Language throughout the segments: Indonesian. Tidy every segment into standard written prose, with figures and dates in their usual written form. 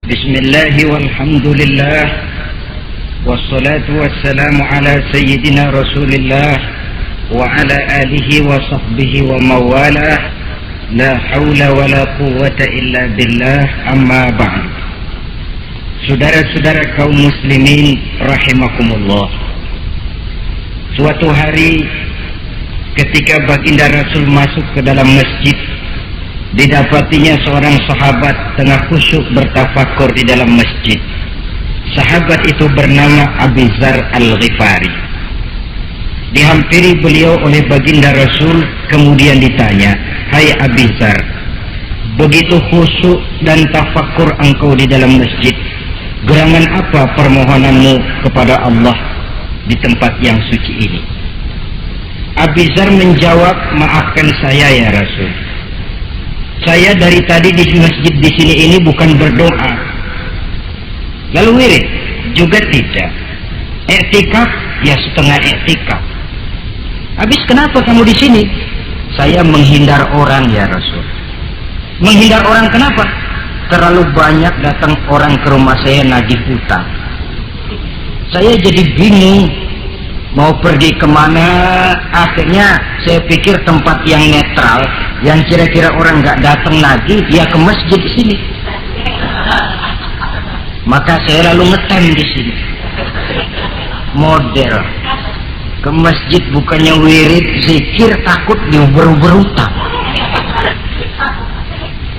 Bismillahi walhamdulillah wassalatu wassalamu ala sayyidina rasulillah wa ala alihi wa sahbihi wa mawalah. La hawla wa la quwwata illa billah, amma ba'd. Saudara-saudara kaum muslimin rahimakumullah, suatu hari ketika baginda Rasul masuk ke dalam masjid, didapatinya seorang sahabat tengah khusyuk bertafakur di dalam masjid. Sahabat itu bernama Abi Dzar Al-Ghifari. Dihampiri beliau oleh baginda Rasul, kemudian ditanya, "Hai Abi Dzar, begitu khusyuk dan tafakur engkau di dalam masjid, gerangan apa permohonanmu kepada Allah di tempat yang suci ini?" Abi Dzar menjawab, "Maafkan saya ya Rasul. Saya dari tadi di masjid di sini ini bukan berdoa, lalu wirid juga tidak, i'tikaf ya setengah i'tikaf. Habis kenapa kamu di sini?" "Saya menghindar orang ya Rasul." "Menghindar orang kenapa?" "Terlalu banyak datang orang ke rumah saya nagih hutang. Saya jadi bingung mau pergi kemana. Akhirnya saya pikir tempat yang netral, yang kira-kira orang nggak datang lagi, ya ke masjid sini. Maka saya lalu ngetem di sini. Model ke masjid bukannya wirid zikir, takut diuber-uber hutang."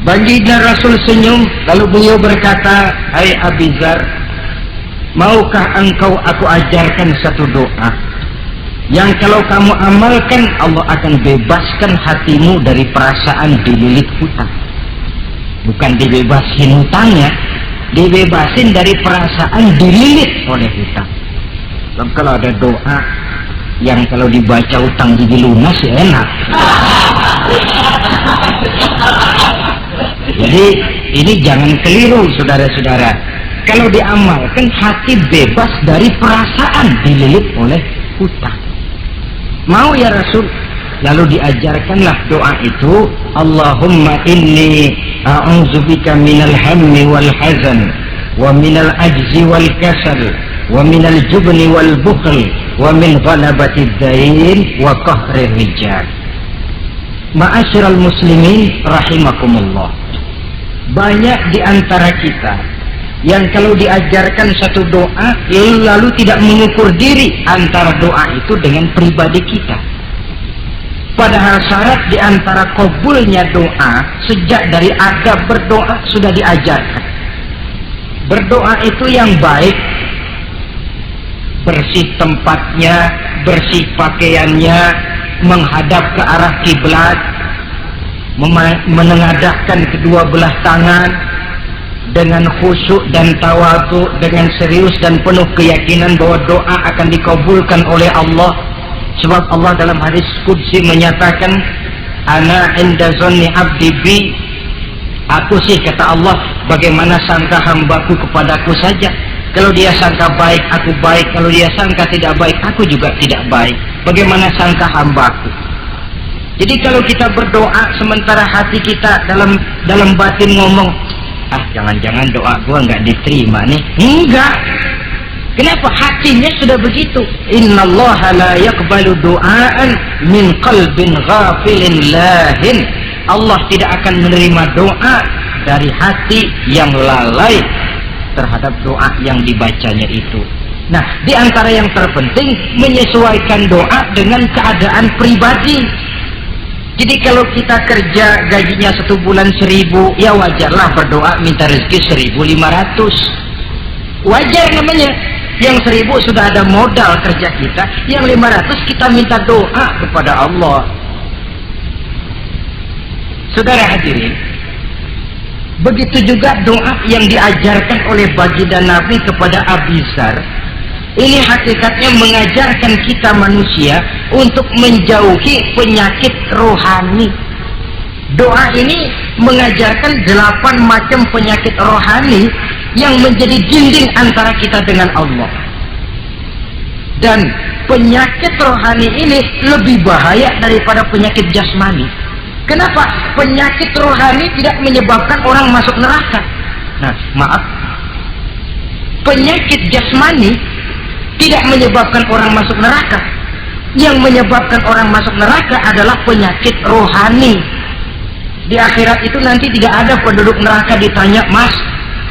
Baginda Rasul senyum, lalu beliau berkata, "Hai Abi Dzar, maukah engkau aku ajarkan satu doa yang kalau kamu amalkan Allah akan bebaskan hatimu dari perasaan dililit hutang." Bukan dibebasin hutangnya, dibebasin dari perasaan dililit oleh hutang. Kalau ada doa yang kalau dibaca hutang jadi lunas ya enak. Jadi ini jangan keliru saudara-saudara. Kalau diamalkan hati bebas dari perasaan dililit oleh hutang. Mau ya Rasul? Lalu diajarkanlah doa itu, Allahumma inni a'udzubika minal hammi wal hazan wa minal ajzi wal kasal wa minal jubni wal bukhl wa min ghalabatid dain wa qahrir rijal. Ma'asyiral muslimin rahimakumullah, banyak di antara kita yang kalau diajarkan satu doa lalu tidak mengukur diri antara doa itu dengan pribadi kita. Padahal syarat di antara kabulnya doa sejak dari adab berdoa sudah diajarkan. Berdoa itu yang baik, bersih tempatnya, bersih pakaiannya, menghadap ke arah kiblat, menengadahkan kedua belah tangan dengan khusyuk dan tawadhu, dengan serius dan penuh keyakinan bahwa doa akan dikabulkan oleh Allah. Sebab Allah dalam hadis qudsi menyatakan, "Ana inda zanni abdi bi." Aku sih, kata Allah, bagaimana sangka hambaku kepadaku saja. Kalau dia sangka baik, aku baik. Kalau dia sangka tidak baik, aku juga tidak baik. Bagaimana sangka hambaku? Jadi kalau kita berdoa sementara hati kita dalam batin ngomong, jangan-jangan doa gua nggak diterima nih. Enggak. Kenapa? Hatinya sudah begitu. Innallaha la yaqbalu du'aan min qalbin ghafilin lahin. Allah tidak akan menerima doa dari hati yang lalai terhadap doa yang dibacanya itu. Nah, di antara yang terpenting menyesuaikan doa dengan keadaan pribadi. Jadi kalau kita kerja gajinya 1 bulan 1.000, ya wajarlah berdoa minta rezeki 1.500. Wajar namanya. Yang 1.000 sudah ada modal kerja kita, yang 500 kita minta doa kepada Allah. Saudara hadirin, begitu juga doa yang diajarkan oleh baginda Nabi kepada Abi Dzar. Ini hakikatnya mengajarkan kita manusia untuk menjauhi penyakit rohani. Doa ini mengajarkan 8 macam penyakit rohani yang menjadi dinding antara kita dengan Allah. Dan penyakit rohani ini lebih bahaya daripada penyakit jasmani. Kenapa? Penyakit rohani tidak menyebabkan orang masuk neraka. Nah, maaf, penyakit jasmani tidak menyebabkan orang masuk neraka. Yang menyebabkan orang masuk neraka adalah penyakit rohani. Di akhirat itu nanti tidak ada penduduk neraka ditanya, "Mas,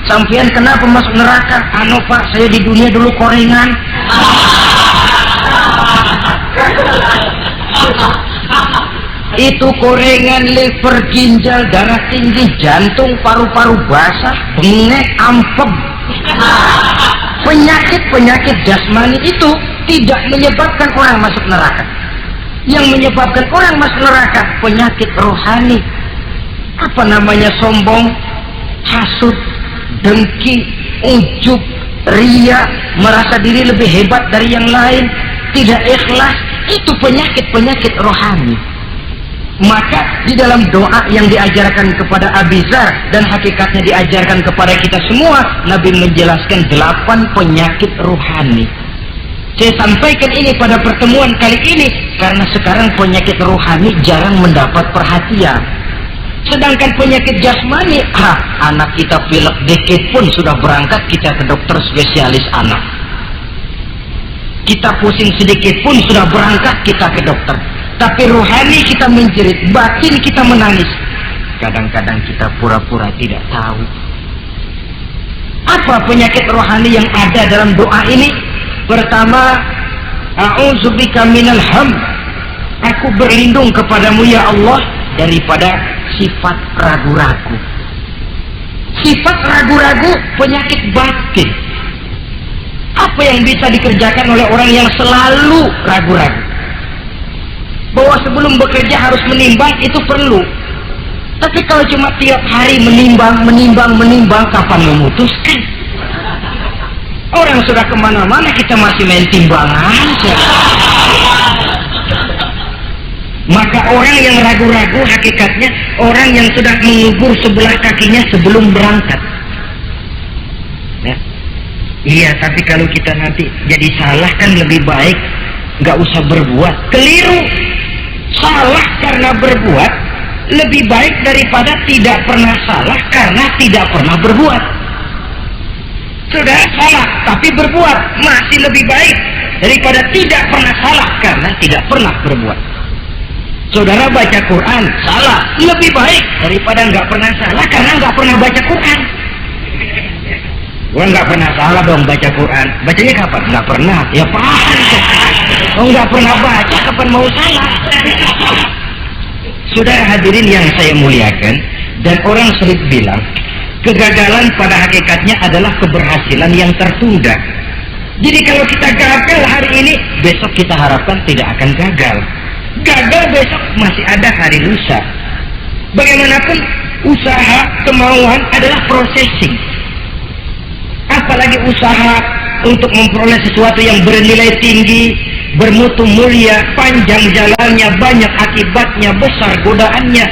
sampean kenapa masuk neraka?" "Anu Pak, saya di dunia dulu korengan." Itu korengan, liver, ginjal, darah tinggi, jantung, paru-paru basah, bengek, ampem. Penyakit-penyakit jasmani itu tidak menyebabkan orang masuk neraka. Yang menyebabkan orang masuk neraka penyakit rohani. Apa namanya? Sombong, hasud, dengki, ujub, ria, merasa diri lebih hebat dari yang lain, tidak ikhlas. Itu penyakit-penyakit rohani. Maka di dalam doa yang diajarkan kepada Abi Dzar dan hakikatnya diajarkan kepada kita semua, Nabi menjelaskan 8 penyakit rohani. Saya sampaikan ini pada pertemuan kali ini karena sekarang penyakit rohani jarang mendapat perhatian. Sedangkan penyakit jasmani, anak kita pilek dikit pun sudah berangkat kita ke dokter spesialis anak. Kita pusing sedikit pun sudah berangkat kita ke dokter. Tapi rohani kita menjerit, batin kita menangis. Kadang-kadang kita pura-pura tidak tahu. Apa penyakit rohani yang ada dalam doa ini? Pertama, a'udzubika minal ham. Aku berlindung kepadamu ya Allah daripada sifat ragu-ragu. Sifat ragu-ragu penyakit batin. Apa yang bisa dikerjakan oleh orang yang selalu ragu-ragu? Bahwa sebelum bekerja harus menimbang, itu perlu. Tapi kalau cuma tiap hari menimbang, kapan memutuskan? Orang sudah kemana-mana, kita masih main timbangan. Maka orang yang ragu-ragu hakikatnya orang yang sudah mengubur sebelah kakinya sebelum berangkat. Ya. Iya, tapi kalau kita nanti jadi salah kan lebih baik nggak usah berbuat. Keliru. Salah karena berbuat lebih baik daripada tidak pernah salah karena tidak pernah berbuat. Saudara salah tapi berbuat masih lebih baik daripada tidak pernah salah karena tidak pernah berbuat. Saudara baca Quran salah lebih baik daripada nggak pernah salah karena nggak pernah baca Quran. Gua nggak pernah salah dong baca Quran. Bacanya kapan? Nggak pernah. Ya paham. Oh nggak pernah baca kapan mau salah? Saudara hadirin yang saya muliakan, dan orang sering bilang kegagalan pada hakikatnya adalah keberhasilan yang tertunda. Jadi kalau kita gagal hari ini, besok kita harapkan tidak akan gagal. Gagal besok masih ada hari lusa. Bagaimanapun usaha, kemauan adalah processing. Apalagi usaha untuk memperoleh sesuatu yang bernilai tinggi, bermutu mulia, panjang jalannya, banyak akibatnya, besar godaannya.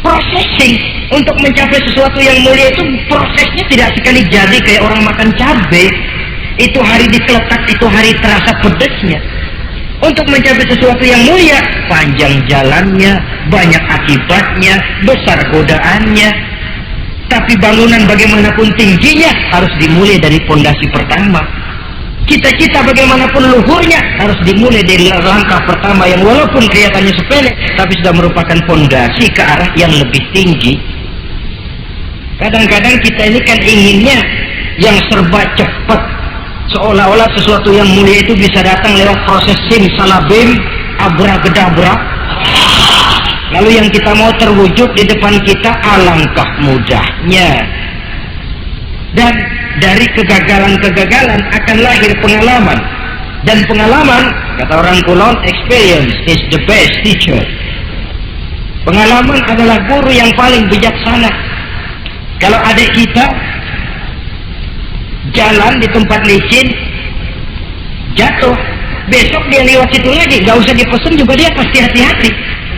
Processing untuk mencapai sesuatu yang mulia itu prosesnya tidak sekali jadi kayak orang makan cabai. Itu hari dikeletak, itu hari terasa pedesnya. Untuk mencapai sesuatu yang mulia, panjang jalannya, banyak akibatnya, besar godaannya. Tapi bangunan bagaimanapun tingginya harus dimulai dari pondasi pertama. Cita-cita bagaimanapun luhurnya harus dimulai dari langkah pertama yang walaupun kelihatannya sepele, tapi sudah merupakan pondasi ke arah yang lebih tinggi. Kadang-kadang kita ini kan inginnya yang serba cepat, seolah-olah sesuatu yang mulia itu bisa datang lewat proses simsalabim, abracadabra. Lalu yang kita mau terwujud di depan kita, alangkah mudahnya. Dan dari kegagalan-kegagalan akan lahir pengalaman. Dan pengalaman, kata orang Kulon, experience is the best teacher. Pengalaman adalah guru yang paling bijaksana. Kalau adik kita jalan di tempat licin, jatuh, besok dia lewat situ lagi, gak usah dipesen juga dia pasti hati-hati.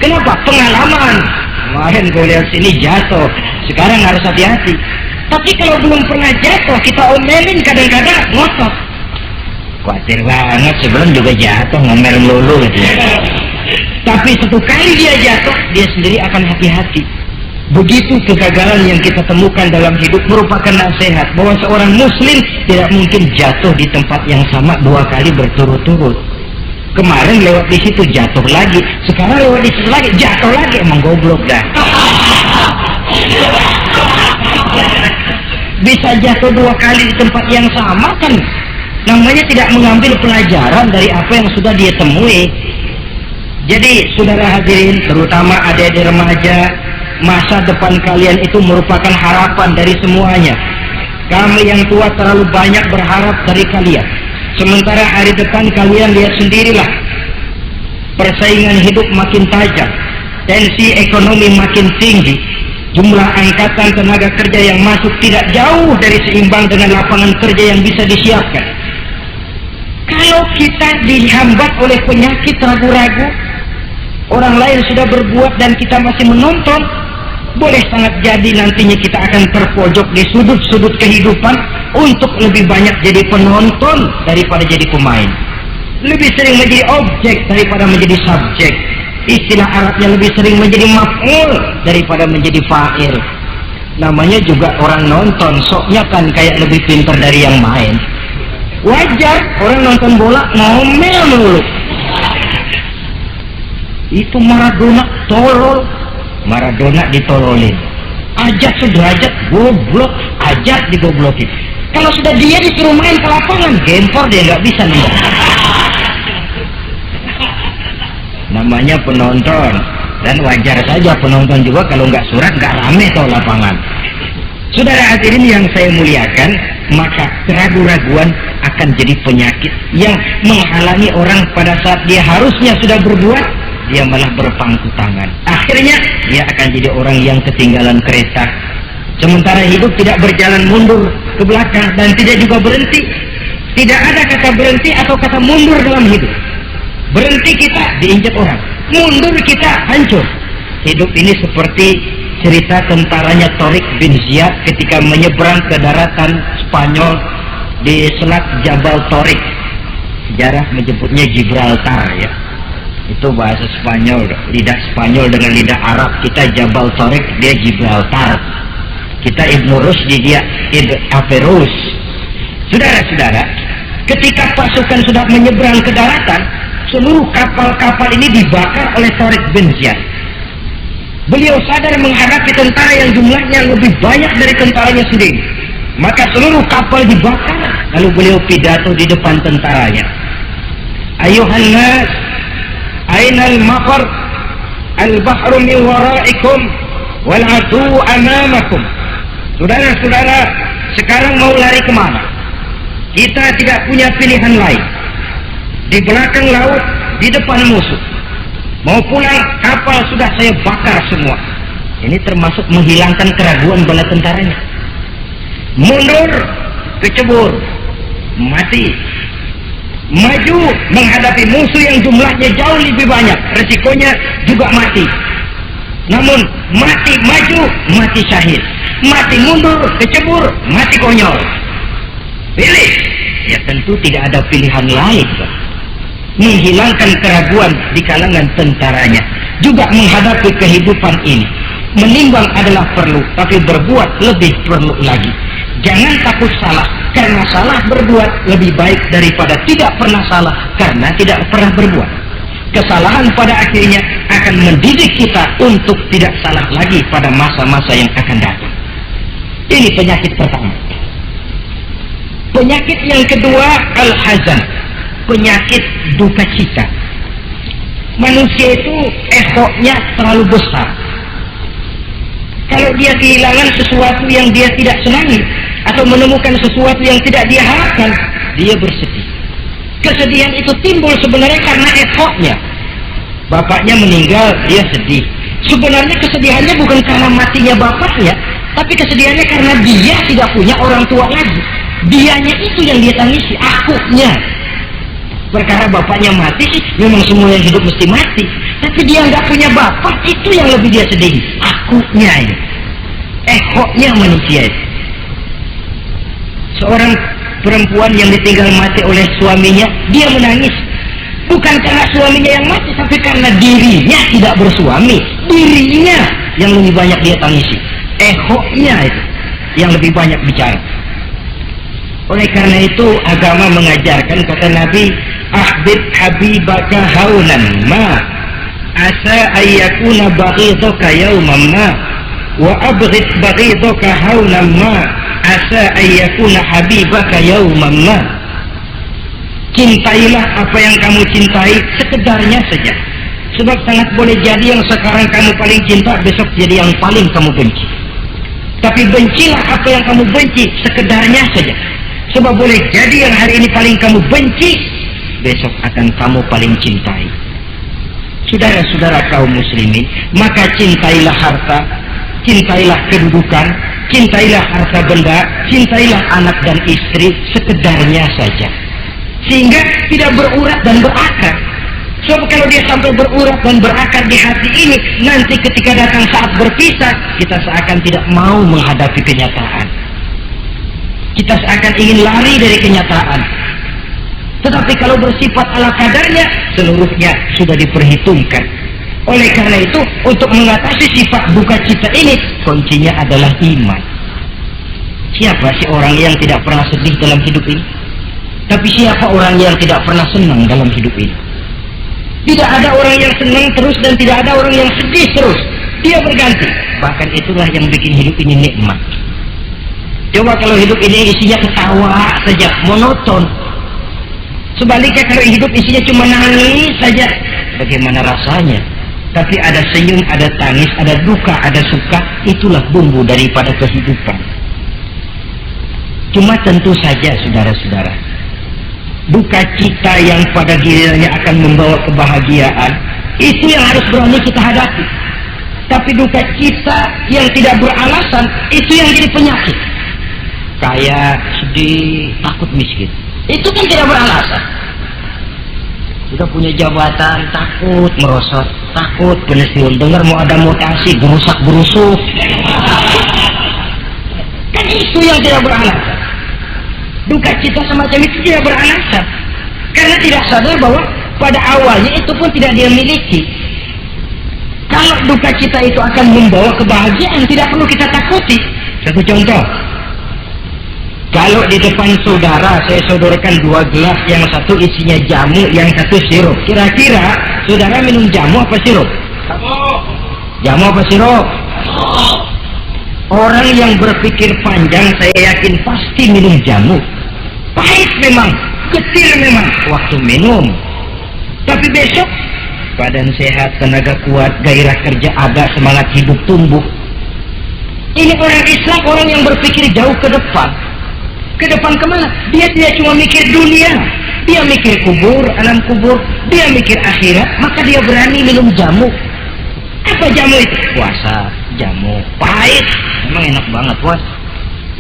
Kenapa? Pengalaman. Kemarin gue lihat sini jatuh, sekarang harus hati-hati. Tapi kalau belum pernah jatuh, kita omelin kadang-kadang ngotot. Khawatir banget, sebelum juga jatuh, ngomel melulu gitu. Tapi satu kali dia jatuh, dia sendiri akan hati-hati. Begitu kegagalan yang kita temukan dalam hidup merupakan nasihat bahwa seorang muslim tidak mungkin jatuh di tempat yang sama 2 kali berturut-turut. Kemarin lewat di situ jatuh lagi, sekarang lewat di situ lagi jatuh lagi, emang goblok dah. Bisa jatuh 2 kali di tempat yang sama kan namanya tidak mengambil pelajaran dari apa yang sudah dia temui. Jadi saudara hadirin, terutama adik-adik remaja, masa depan kalian itu merupakan harapan dari semuanya. Kami yang tua terlalu banyak berharap dari kalian, sementara hari depan kalian lihat sendirilah, persaingan hidup makin tajam, tensi ekonomi makin tinggi, jumlah angkatan tenaga kerja yang masuk tidak jauh dari seimbang dengan lapangan kerja yang bisa disiapkan. Kalau kita dihambat oleh penyakit ragu-ragu, orang lain sudah berbuat dan kita masih menonton, boleh sangat jadi nantinya kita akan terpojok di sudut-sudut kehidupan untuk lebih banyak jadi penonton daripada jadi pemain. Lebih sering menjadi objek daripada menjadi subjek. Istilah Arabnya lebih sering menjadi maf'ul daripada menjadi fa'il. Namanya juga orang nonton, soknya kan kayak lebih pintar dari yang main. Wajar orang nonton bola ngomel melulu. Itu Maradona tolol, Maradona ditololin. Ajat sederajat goblok, ajat digoblokin. Kalau sudah dia disuruh main ke lapangan, gempor dia nggak bisa nih. Namanya penonton, dan wajar saja penonton juga kalau nggak surat nggak rame tuh lapangan. Saudara hadirin yang saya muliakan, maka keraguan-raguan akan jadi penyakit yang menghalangi orang pada saat dia harusnya sudah berbuat, dia malah berpangku tangan. Akhirnya dia akan jadi orang yang ketinggalan kereta. Sementara hidup tidak berjalan mundur ke belakang dan tidak juga berhenti. Tidak ada kata berhenti atau kata mundur dalam hidup. Berhenti kita diinjak orang, mundur kita hancur. Hidup ini seperti cerita tentaranya Tariq bin Ziyad ketika menyeberang ke daratan Spanyol di Selat Jabal Tariq. Sejarah menyebutnya Gibraltar ya. Itu bahasa Spanyol, lidah Spanyol dengan lidah Arab. Kita Jabal Tariq, dia Gibraltar. Kita Ibnu Rusdi, dia Ibn Averus. Saudara-saudara, ketika pasukan sudah menyeberang ke daratan, seluruh kapal-kapal ini dibakar oleh Tariq bin Ziyad. Beliau sadar menghadapi tentara yang jumlahnya lebih banyak dari tentaranya sendiri. Maka seluruh kapal dibakar. Lalu beliau pidato di depan tentaranya. Ayuhan nas, ainal mafar, al-bahru min waraikum, wal adu amamakum. Saudara-saudara, sekarang mau lari kemana? Kita tidak punya pilihan lain. Di belakang laut, di depan musuh. Mau pulang, kapal sudah saya bakar semua. Ini termasuk menghilangkan keraguan bala tentaranya. Mundur, kecebur, mati. Maju menghadapi musuh yang jumlahnya jauh lebih banyak, resikonya juga mati. Namun mati maju, mati syahid. Mati mundur, kecebur, mati konyol. Pilih. Ya tentu tidak ada pilihan lain. Menghilangkan keraguan di kalangan tentaranya, juga menghadapi kehidupan ini. Menimbang adalah perlu, tapi berbuat lebih perlu lagi. Jangan takut salah, karena salah berbuat lebih baik daripada tidak pernah salah karena tidak pernah berbuat. Kesalahan pada akhirnya akan mendidik kita untuk tidak salah lagi pada masa-masa yang akan datang. Ini penyakit pertama. Penyakit yang kedua, al-hazan, penyakit duka cita. Manusia itu egonya terlalu besar. Kalau dia kehilangan sesuatu yang dia tidak senangi atau menemukan sesuatu yang tidak dia harapkan, dia bersedih. Kesedihan itu timbul sebenarnya karena egonya. Bapaknya meninggal, dia sedih. Sebenarnya kesedihannya bukan karena matinya bapaknya, tapi kesedihannya karena dia tidak punya orang tua lagi. Dianya itu yang dia tangisi, akunya. Perkara bapaknya mati sih, memang semua yang hidup mesti mati. Tapi dia nggak punya bapak, itu yang lebih dia sedih. Akunya ini, egonya manusia itu. Seorang perempuan yang ditinggal mati oleh suaminya, dia menangis. Bukan karena suaminya yang mati, tapi karena dirinya tidak bersuami. Dirinya yang lebih banyak dia tangisi. Ehonya itu yang lebih banyak bicara. Oleh karena itu agama mengajarkan, kata Nabi, ahbib habibaka haunan ma asa ayyakuna baghidaka yawman ma wa abghid baghidaka haunan ma asa ayyakuna habibaka yawman ma. Cintailah apa yang kamu cintai sekedarnya saja, sebab sangat boleh jadi yang sekarang kamu paling cinta besok jadi yang paling kamu benci. Tapi bencilah apa yang kamu benci sekedarnya saja, sebab boleh jadi yang hari ini paling kamu benci besok akan kamu paling cintai. Saudara-saudara kaum muslimin, maka cintailah harta, cintailah kedudukan, cintailah harta benda, cintailah anak dan istri sekedarnya saja, sehingga tidak berurat dan berakar. Sebab kalau dia sampai berurat dan berakar di hati ini, nanti ketika datang saat berpisah, kita seakan tidak mau menghadapi kenyataan. Kita seakan ingin lari dari kenyataan. Tetapi kalau bersifat ala kadarnya, seluruhnya sudah diperhitungkan. Oleh karena itu, untuk mengatasi sifat duka cita ini, kuncinya adalah iman. Siapa sih orang yang tidak pernah sedih dalam hidup ini? Tapi siapa orang yang tidak pernah senang dalam hidup ini? Tidak ada orang yang senang terus dan tidak ada orang yang sedih terus. Dia berganti. Bahkan itulah yang bikin hidup ini nikmat. Coba kalau hidup ini isinya ketawa saja, monoton. Sebaliknya kalau hidup isinya cuma nangis saja, bagaimana rasanya? Tapi ada senyum, ada tangis, ada duka, ada suka. Itulah bumbu daripada kehidupan. Cuma tentu saja saudara-saudara, duka cita yang pada gilirannya akan membawa kebahagiaan, itu yang harus berani kita hadapi. Tapi duka cita yang tidak beralasan, itu yang jadi penyakit. Kaya, sedih, takut miskin, itu kan tidak beralasan. Udah punya jabatan, takut merosot, takut pensiun, dengar mau ada mutasi, gerusak-gerusuk. Kan itu yang tidak beralasan. Duka cita semacam itu tidak beralasan, karena tidak sadar bahwa pada awalnya itu pun tidak dia miliki. Kalau duka cita itu akan membawa kebahagiaan, tidak perlu kita takuti. Satu contoh, kalau di depan saudara saya sodorkan 2 gelas, yang satu isinya jamu, yang satu sirup, kira-kira saudara minum jamu apa sirup? Jamu apa sirup? Orang yang berpikir panjang saya yakin pasti minum jamu. Pahit memang, getir memang waktu minum, tapi besok badan sehat, tenaga kuat, gairah kerja ada, semangat hidup tumbuh. Ini orang Islam, orang yang berpikir jauh ke depan. Ke depan kemana? Dia tidak cuma mikir dunia, dia mikir kubur, alam kubur, dia mikir akhirat. Maka dia berani minum jamu. Apa jamu itu? Puasa, jamu, pahit. Memang enak banget puas,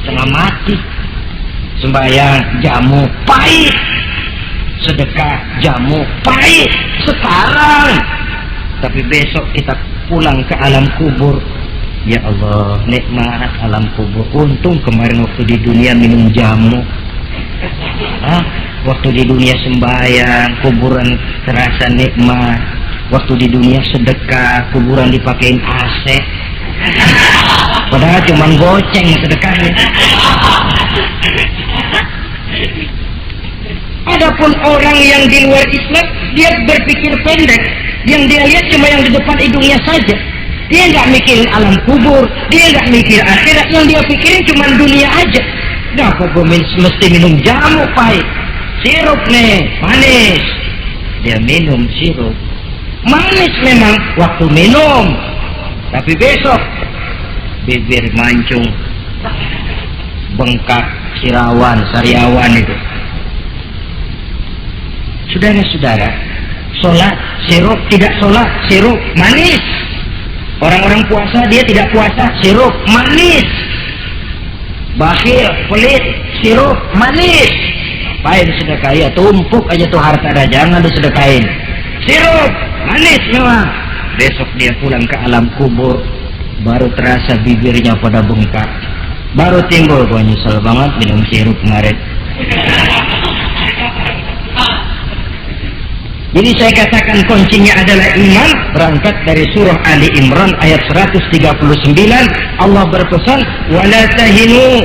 setengah mati. Sembahyang, jamu, pahit. Sedekah, jamu, pahit. Sekarang. Tapi besok kita pulang ke alam kubur, ya Allah, nikmat alam kubur. Untung kemarin waktu di dunia minum jamu. Waktu di dunia sembahyang, kuburan terasa nikmat. Waktu di dunia sedekah, kuburan dipakein AC. Padahal cuma goceng sedekahnya. Adapun orang yang di luar Islam, dia berpikir pendek. Yang dia lihat cuma yang di depan hidungnya saja. Dia nggak mikirin alam kubur, dia nggak mikir akhirat. Yang dia pikirin cuma dunia aja. Kenapa gue mesti minum jamu pahit? Sirup nih, manis. Dia minum sirup. Manis memang waktu minum, tapi besok bibir mancung, bengkak, sirawan, sariawan itu. Saudara-saudara, sholat sirup, tidak sholat sirup, manis. Orang-orang puasa dia tidak puasa, sirup, manis. Bakhil, pelit, sirup, manis. Apain sedekah? Ya tumpuk aja tuh harta dah, jangan disedekahin. Sirup, manis memang. Besok dia pulang ke alam kubur, baru terasa bibirnya pada bengkak. Baru timbul, gua nyesel banget minum sirup kemarin. Jadi saya katakan kuncinya adalah iman. Berangkat dari surah Ali Imran ayat 139, Allah berpesan, wala tahinu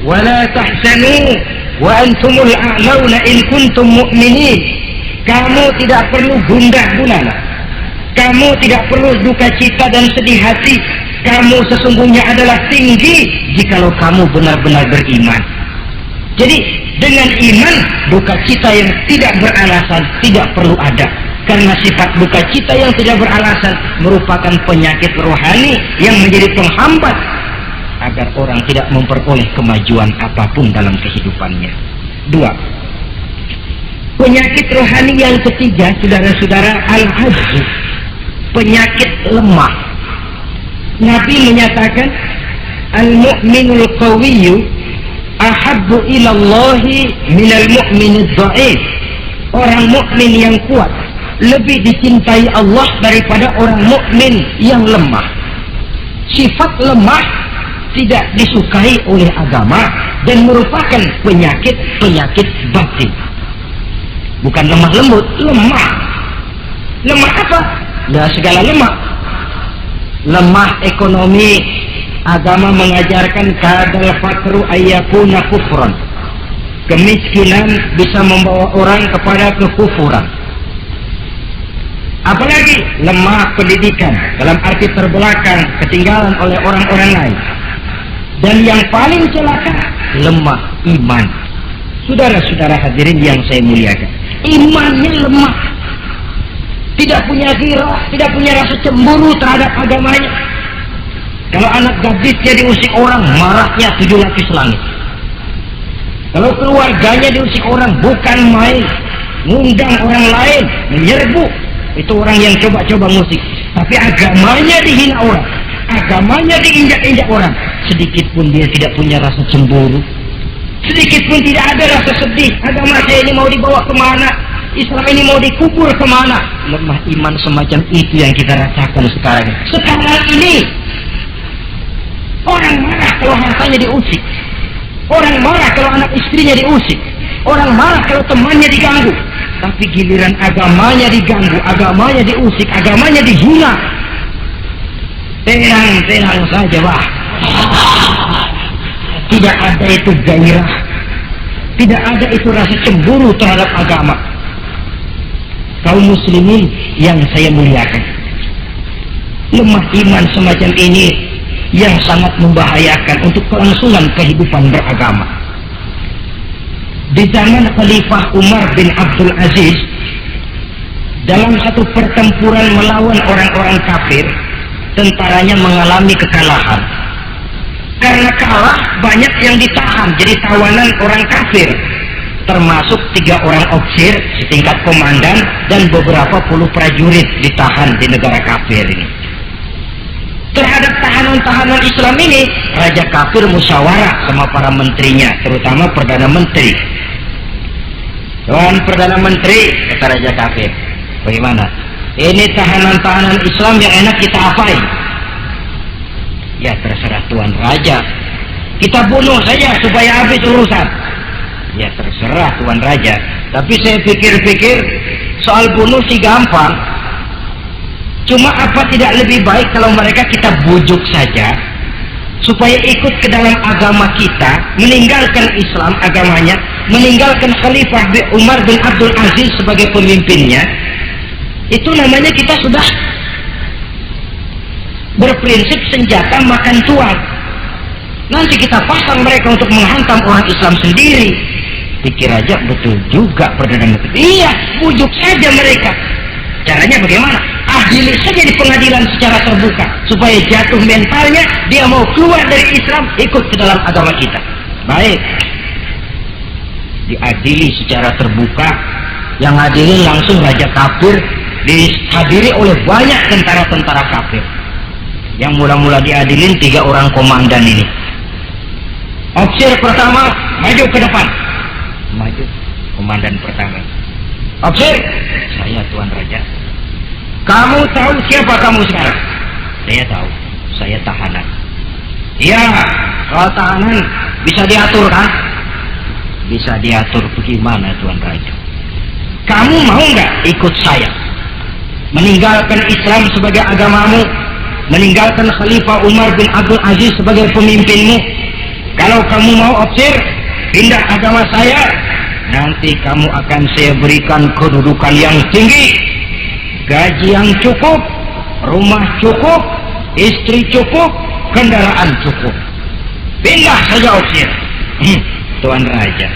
wala tahzanu wa antumul a'launa in kuntum mu'minin. Kamu tidak perlu gundah gulana, kamu tidak perlu duka cita dan sedih hati. Kamu sesungguhnya adalah tinggi jikalau kamu benar-benar beriman. Jadi dengan iman, duka cita yang tidak beralasan tidak perlu ada. Karena sifat duka cita yang tidak beralasan merupakan penyakit rohani yang menjadi penghambat agar orang tidak memperoleh kemajuan apapun dalam kehidupannya. 2. Penyakit rohani yang ketiga, saudara-saudara, al-ajzu, penyakit lemah. Nabi menyatakan, al-mu'minul qawiyyu ahabbu ilallahi minal mu'minid dha'if. Orang mukmin yang kuat lebih dicintai Allah daripada orang mukmin yang lemah. Sifat lemah tidak disukai oleh agama dan merupakan penyakit batin. Bukan lemah lembut, lemah. Lemah apa? Ya segala lemah. Lemah ekonomi, agama mengajarkan kadal fakru ayyakuna kufran. Kemiskinan bisa membawa orang kepada kekufuran. Apalagi lemah pendidikan, dalam arti terbelakang, ketinggalan oleh orang-orang lain. Dan yang paling celaka, lemah iman. Saudara-saudara hadirin yang saya muliakan, imannya lemah, tidak punya ghirah, tidak punya rasa cemburu terhadap agamanya. Kalau anak gadisnya diusik orang, marahnya 7 lapis langit. Kalau keluarganya diusik orang, bukan main, ngundang orang lain, menyerbu. Itu orang yang coba-coba musik. Tapi agamanya dihina orang, agamanya diinjak-injak orang. Sedikit pun dia tidak punya rasa cemburu, sedikit pun tidak ada rasa sedih. Agama saya ini mau dibawa kemana? Islam ini mau dikubur kemana? Lemah iman semacam itu yang kita rasakan sekarang. Sekarang ini orang marah kalau hartanya diusik, orang marah kalau anak istrinya diusik, orang marah kalau temannya diganggu. Tapi giliran agamanya diganggu, agamanya diusik, agamanya dihina, tenang-tenang saja, bah. Tidak ada itu gairah, tidak ada itu rasa cemburu terhadap agama. Kaum muslimin yang saya muliakan, lemah iman semacam ini yang sangat membahayakan untuk kelangsungan kehidupan beragama. Di zaman Khalifah Umar bin Abdul Aziz, dalam satu pertempuran melawan orang-orang kafir, tentaranya mengalami kekalahan. Karena kalah, banyak yang ditahan jadi tawanan orang kafir, termasuk 3 orang ofisir setingkat komandan dan beberapa puluh prajurit ditahan di negara kafir ini. Terhadap tahanan-tahanan Islam ini, raja kafir musyawarah sama para menterinya, terutama Perdana Menteri. Tuan Perdana Menteri, kata raja kafir, bagaimana? Ini tahanan-tahanan Islam yang enak kita apain? Ya terserah Tuan Raja, kita bunuh saja supaya habis urusan. Ya terserah Tuan Raja, tapi saya pikir-pikir soal bunuh sih gampang. Cuma apa tidak lebih baik kalau mereka kita bujuk saja supaya ikut ke dalam agama kita, meninggalkan Islam agamanya, meninggalkan Khalifah Umar bin Abdul Aziz sebagai pemimpinnya. Itu namanya kita sudah berprinsip senjata makan tuan. Nanti kita pasang mereka untuk menghantam orang Islam sendiri. Pikir aja betul juga Perdana Menteri. Iya, bujuk saja mereka. Caranya bagaimana? Adili saja di pengadilan secara terbuka supaya jatuh mentalnya, dia mau keluar dari Islam, ikut ke dalam agama kita. Baik, diadili secara terbuka. Yang adili langsung raja kafir, dihadiri oleh banyak tentara-tentara kafir. Yang mula-mula diadilin 3 orang komandan ini. Ofisir pertama maju ke depan. Maju komandan pertama. Ofisir, saya Tuan Raja. Kamu tahu siapa kamu sekarang? Saya tahu, saya tahanan. Iya, soal tahanan bisa diatur kan? Bisa diatur bagaimana Tuan Raja? Kamu mau nggak ikut saya? Meninggalkan Islam sebagai agamamu, meninggalkan Khalifah Umar bin Abdul Aziz sebagai pemimpinmu. Kalau kamu mau opsir, pindah agama saya, nanti kamu akan saya berikan kedudukan yang tinggi, gaji yang cukup, rumah cukup, istri cukup, kendaraan cukup. Pindah saja opsir. Tuan Raja,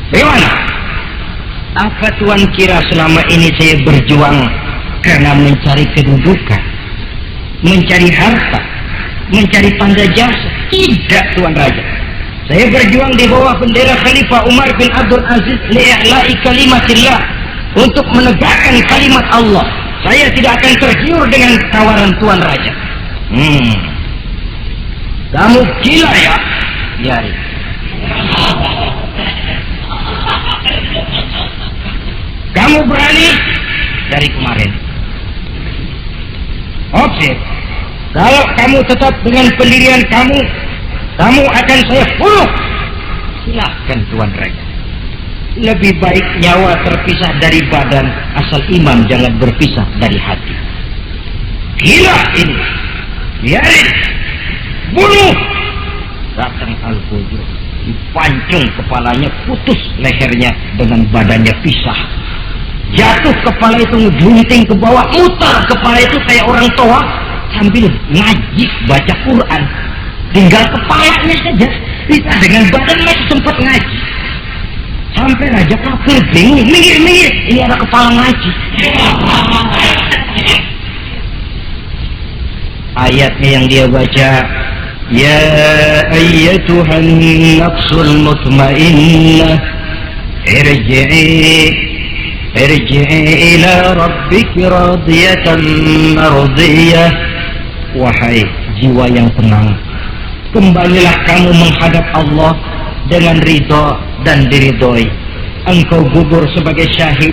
bagaimana? Apa Tuan kira selama ini saya berjuang karena mencari kedudukan, mencari harta, mencari tanda jasa? Tidak, Tuan Raja. Saya berjuang di bawah bendera Khalifah Umar bin Abdul Aziz li'i'la'i kalimatillah, untuk menegakkan kalimat Allah. Saya tidak akan tergiur dengan tawaran Tuan Raja. Kamu gila ya? Yari. Kamu berani dari kemarin. Oke, kalau kamu tetap dengan pendirian kamu, kamu akan saya bunuh. Silahkan Tuan Raja. Lebih baik nyawa terpisah dari badan, asal iman jangan berpisah dari hati. Gila ini. Biarin. Bunuh. Datang Al-Fujur, dipancung kepalanya, putus lehernya dengan badannya pisah. Jatuh kepala itu ngejunting ke bawah, mutar kepala itu kayak orang tua sambil ngaji baca Quran. Tinggal kepalanya saja, bisa dengan badan masih sempat ngaji. Sampai Raja kafir bingung, minggir, ini ada kepala ngaji. Ayatnya yang dia baca, ya ayyatuhan nafsul mutmainnah irji'i ila rabbiki radiyatan mardiyah. Wahai jiwa yang tenang, kembalilah kamu menghadap Allah dengan ridho dan diridhoi. Engkau gugur sebagai syahid,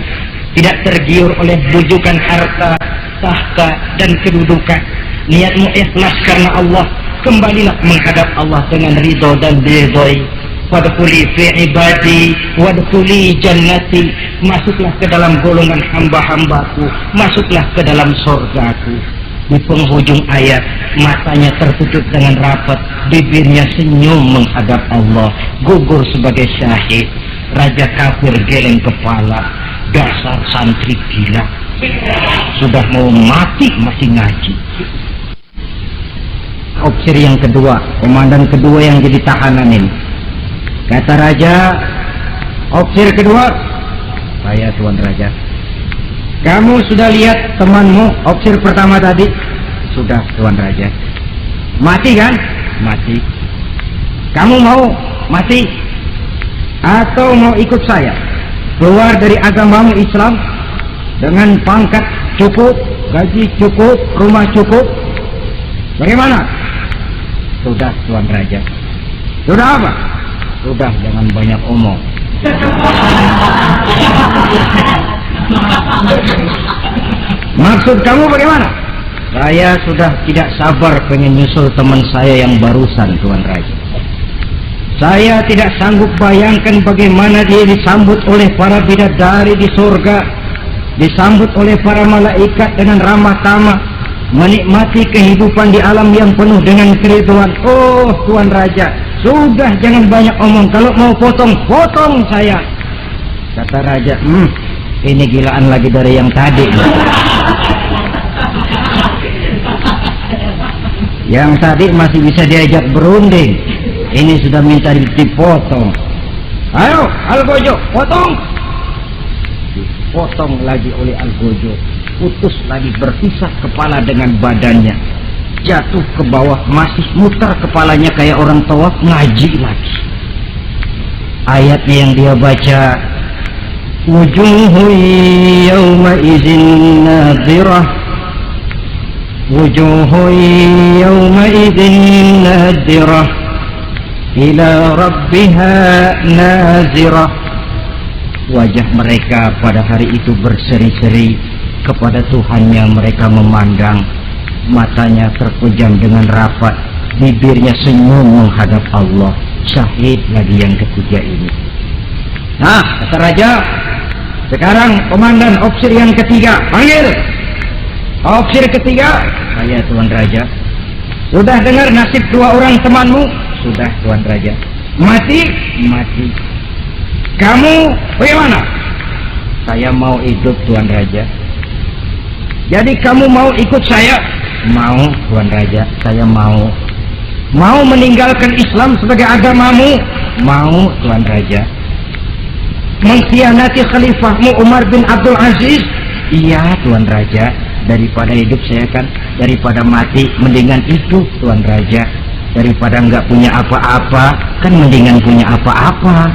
tidak tergiur oleh bujukan harta, tahta dan kedudukan. Niatmu ikhlas karena Allah, kembalilah menghadap Allah dengan ridho dan diridhoi. Wadkhuli fi ibadi wadkhuli jannati, masuklah ke dalam golongan hamba-hambaku, masuklah ke dalam surgaku. Di penghujung ayat, matanya tertutup dengan rapat, bibirnya senyum menghadap Allah, gugur sebagai syahid. Raja kafir geleng kepala, dasar santri gila, sudah mau mati masih ngaji. Opsir yang kedua, komandan kedua yang jadi tahanan ini, kata Raja, opsir kedua, saya Tuan Raja. Kamu sudah lihat temanmu opsir pertama tadi? Sudah Tuan Raja. Mati kan? Mati. Kamu mau mati? Atau mau ikut saya keluar dari agamamu Islam dengan pangkat cukup, gaji cukup, rumah cukup? Bagaimana? Sudah Tuan Raja. Sudah apa? Sudah, jangan banyak omong. Maksud kamu bagaimana? Saya sudah tidak sabar pengen nyusul teman saya yang barusan Tuan Raja. Saya tidak sanggup bayangkan bagaimana dia disambut oleh para bidadari di surga, disambut oleh para malaikat dengan ramah tamah, menikmati kehidupan di alam yang penuh dengan keridhaan. Oh Tuan Raja, sudah jangan banyak omong. Kalau mau potong saya. Kata Raja, ini gilaan lagi dari yang tadi. Yang tadi masih bisa diajak berunding, ini sudah minta dipotong. Ayo Al-Gojo, potong. Dipotong lagi oleh Al-Gojo, putus lagi, berpisah kepala dengan badannya, jatuh ke bawah, masih mutar kepalanya kayak orang tawaf, ngaji lagi. Ayatnya yang dia baca, wujuhu yawma izin nadhirah, wujuhu yawma izin nadhirah ila rabbiha nazirah. Wajah mereka pada hari itu berseri-seri kepada Tuhannya. Mereka memandang, matanya terpejam dengan rapat, bibirnya senyum menghadap Allah. Syahid lagi yang ketiga ini. Nah, kata Raja, Sekarang komandan opsir yang ketiga, panggil. Opsir ketiga, saya Tuan Raja. Sudah dengar nasib dua orang temanmu? Sudah Tuan Raja. Mati? Mati. Kamu bagaimana? Saya mau hidup Tuan Raja. Jadi kamu mau ikut saya? Mau Tuan Raja, saya mau. Mau meninggalkan Islam sebagai agamamu? Mau Tuan Raja. Mengkhianati khalifahmu Umar bin Abdul Aziz? Iya Tuan Raja. Daripada hidup saya kan, daripada mati mendingan itu Tuan Raja. Daripada nggak punya apa-apa kan mendingan punya apa-apa.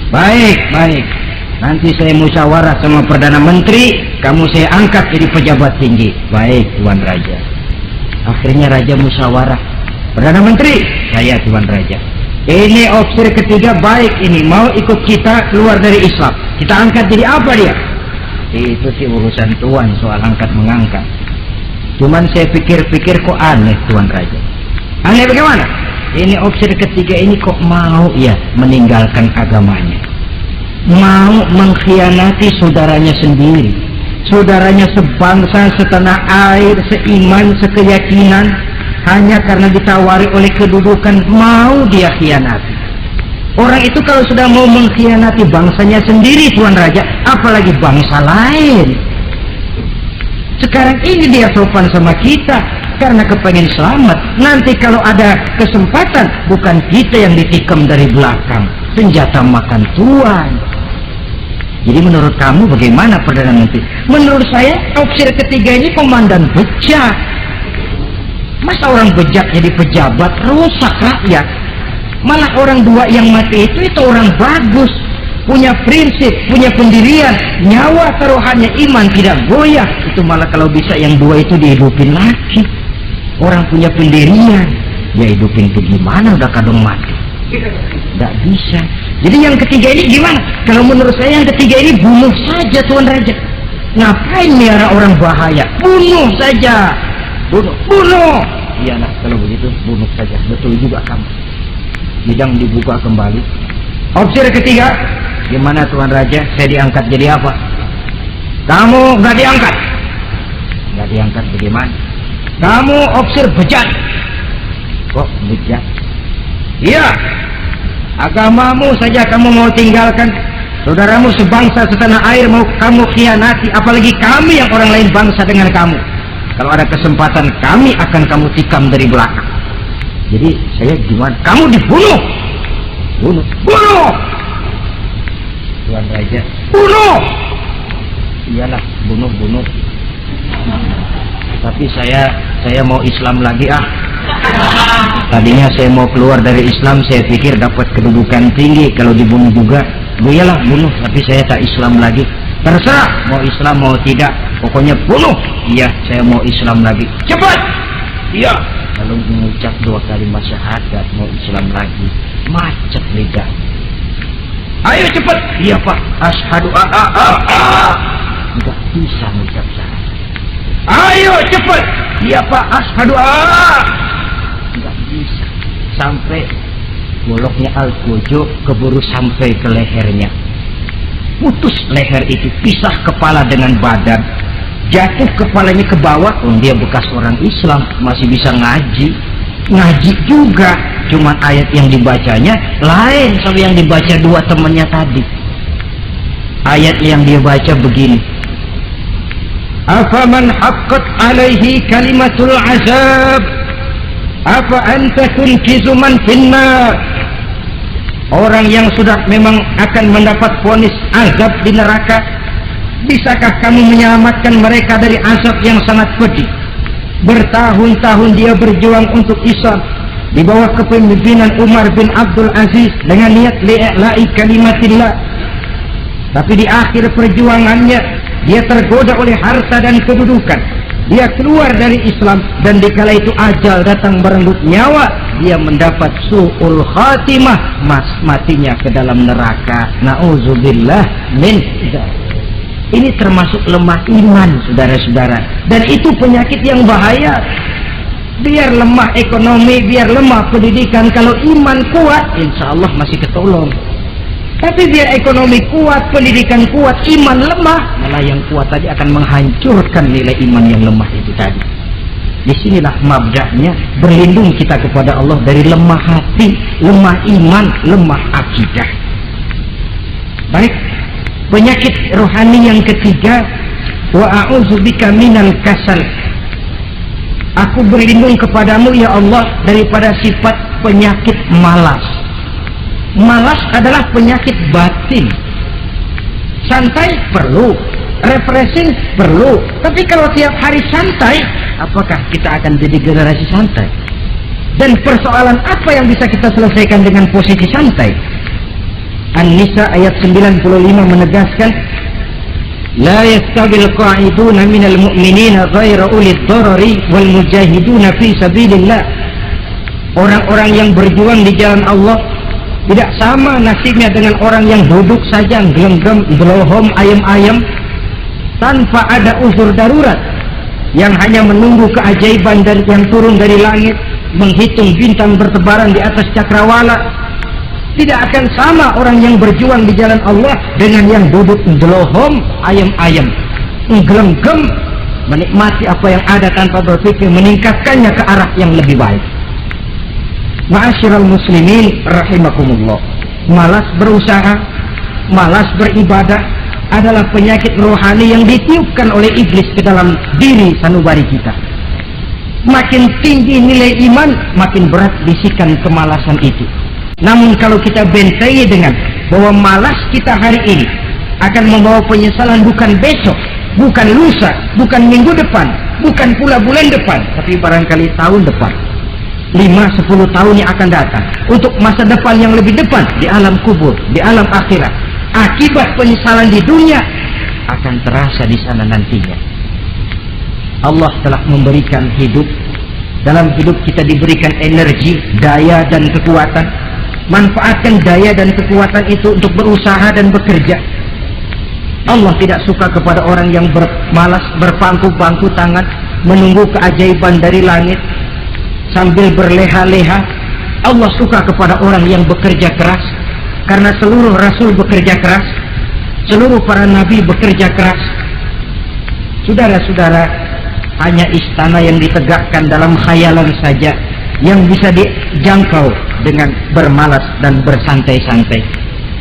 Baik, baik. Nanti saya musyawarah sama Perdana Menteri, kamu saya angkat jadi pejabat tinggi. Baik Tuan Raja. Akhirnya Raja musyawarah. Perdana Menteri, saya Tuan Raja. Ini opsir ketiga baik ini, mau ikut kita keluar dari Islam. Kita angkat jadi apa dia? Itu sih urusan Tuan soal angkat mengangkat. Cuman saya pikir-pikir kok aneh Tuan Raja. Aneh bagaimana? Ini opsir ketiga ini kok mau ya meninggalkan agamanya. Mau mengkhianati saudaranya sendiri. Saudaranya sebangsa, setanah air, seiman, sekeyakinan. Hanya karena ditawari oleh kedudukan mau dia khianati. Orang itu kalau sudah mau mengkhianati bangsanya sendiri Tuan Raja, apalagi bangsa lain. Sekarang ini dia sopan sama kita karena kepengen selamat. Nanti kalau ada kesempatan, bukan kita yang ditikam dari belakang, senjata makan Tuan. Jadi menurut kamu bagaimana Perdana Menteri? Menurut saya opsir ketiga ini komandan bejat. Masa orang bejat jadi pejabat, rusak rakyat. Malah orang dua yang mati itu orang bagus, punya prinsip, punya pendirian, nyawa taruhannya iman tidak goyah. Itu malah kalau bisa yang dua itu dihidupin lagi. Orang punya pendirian, ya hidupin itu gimana udah kadang mati? Tidak bisa. Jadi yang ketiga ini gimana? Kalau menurut saya yang ketiga ini bunuh saja Tuan Raja. Ngapain miara orang bahaya? Bunuh saja. Bunuh. Iyalah kalau begitu bunuh saja. Betul juga kamu. Sidang dibuka kembali. Opsir ketiga, gimana Tuan Raja? Saya diangkat jadi apa? Kamu nggak diangkat. Nggak diangkat bagaimana? Kamu opsir bejat. Kok bejat? Iya. Agamamu saja kamu mau tinggalkan. Saudaramu sebangsa setanah air mau kamu khianati. Apalagi kami yang orang lain bangsa dengan kamu. Kalau ada kesempatan kami akan kamu tikam dari belakang. Jadi saya gimana? Kamu dibunuh. Bunuh. Tuan Raja. Bunuh. Iyalah bunuh. Tapi saya mau Islam lagi ah. Tadinya saya mau keluar dari Islam, saya pikir dapat kedudukan tinggi kalau dibunuh juga. Iyalah bunuh, tapi saya tak Islam lagi. Terserah mau Islam mau tidak, pokoknya bunuh. Iya, saya mau Islam lagi. Cepat. Iya. Kalau mengucap 2 kalimat syahadat mau Islam lagi, macet lidah. Ayo cepat. Iya Pak. Asyhadu enggak bisa mengucap syahadat. Ayo cepat. Iya Pak. Asyhadu enggak bisa. Sampai goloknya Al-Gojo keburu sampai ke lehernya. Putus leher itu, pisah kepala dengan badan, jatuh kepalanya ke bawah. Dia bekas orang Islam, masih bisa ngaji juga, cuman ayat yang dibacanya lain sama yang dibaca dua temannya tadi. Ayat yang dia baca begini, afaman haqqat alaihi kalimatul azab afa anta tunkizu man finnar. Orang yang sudah memang akan mendapat vonis azab di neraka, bisakah kamu menyelamatkan mereka dari azab yang sangat pedih? Bertahun-tahun dia berjuang untuk Islam di bawah kepemimpinan Umar bin Abdul Aziz dengan niat li'la'i kalimatillah. Tapi di akhir perjuangannya dia tergoda oleh harta dan kedudukan. Dia keluar dari Islam dan dikala itu ajal datang merenggut nyawa, dia mendapat su'ul khatimah, matinya ke dalam neraka. Na'udzubillah min dzalik. Ini termasuk lemah iman, saudara-saudara, dan itu penyakit yang bahaya. Biar lemah ekonomi, biar lemah pendidikan, kalau iman kuat insya Allah masih ketolong. Tapi biar ekonomi kuat, pendidikan kuat, iman lemah, malah yang kuat tadi akan menghancurkan nilai iman yang lemah itu tadi. Disinilah mabda'nya, berlindung kita kepada Allah dari lemah hati, lemah iman, lemah akidah. Baik, penyakit rohani yang ketiga, wa a'udzubika minal kasal. Aku berlindung kepadamu ya Allah daripada sifat penyakit malas. Malas adalah penyakit batin. Santai perlu, refreshing perlu. Tapi kalau tiap hari santai, apakah kita akan jadi generasi santai? Dan persoalan apa yang bisa kita selesaikan dengan posisi santai? An-Nisa ayat 95 menegaskan, La yastawil qa'iduna minal mu'minina ghaira ulid darari wal mujahiduna fi sabilillah. Orang-orang yang berjuang di jalan Allah tidak sama nasibnya dengan orang yang duduk saja gelenggam, gelohom, ayam-ayam tanpa ada uzur darurat, yang hanya menunggu keajaiban dari yang turun dari langit, menghitung bintang bertebaran di atas cakrawala. Tidak akan sama orang yang berjuang di jalan Allah dengan yang duduk gelohom, ayam-ayam, gelenggam, menikmati apa yang ada tanpa berpikir meningkatkannya ke arah yang lebih baik. Ma'asyiral muslimin rahimakumullah, malas berusaha, malas beribadah adalah penyakit rohani yang ditiupkan oleh iblis ke dalam diri sanubari kita. Makin tinggi nilai iman, makin berat bisikan kemalasan itu. Namun kalau kita bentengi dengan bahwa malas kita hari ini akan membawa penyesalan bukan besok, bukan lusa, bukan minggu depan, bukan pula bulan depan, tapi barangkali tahun depan, 5-10 tahun yang akan datang, untuk masa depan yang lebih depan di alam kubur, di alam akhirat. Akibat penyesalan di dunia akan terasa di sana nantinya. Allah telah memberikan hidup. Dalam hidup kita diberikan energi, daya dan kekuatan. Manfaatkan daya dan kekuatan itu untuk berusaha dan bekerja. Allah tidak suka kepada orang yang bermalas, berpangku-pangku tangan menunggu keajaiban dari langit sambil berleha-leha. Allah suka kepada orang yang bekerja keras, karena seluruh rasul bekerja keras, seluruh para nabi bekerja keras. Saudara-saudara, hanya istana yang ditegakkan dalam khayalan saja yang bisa dijangkau dengan bermalas dan bersantai-santai.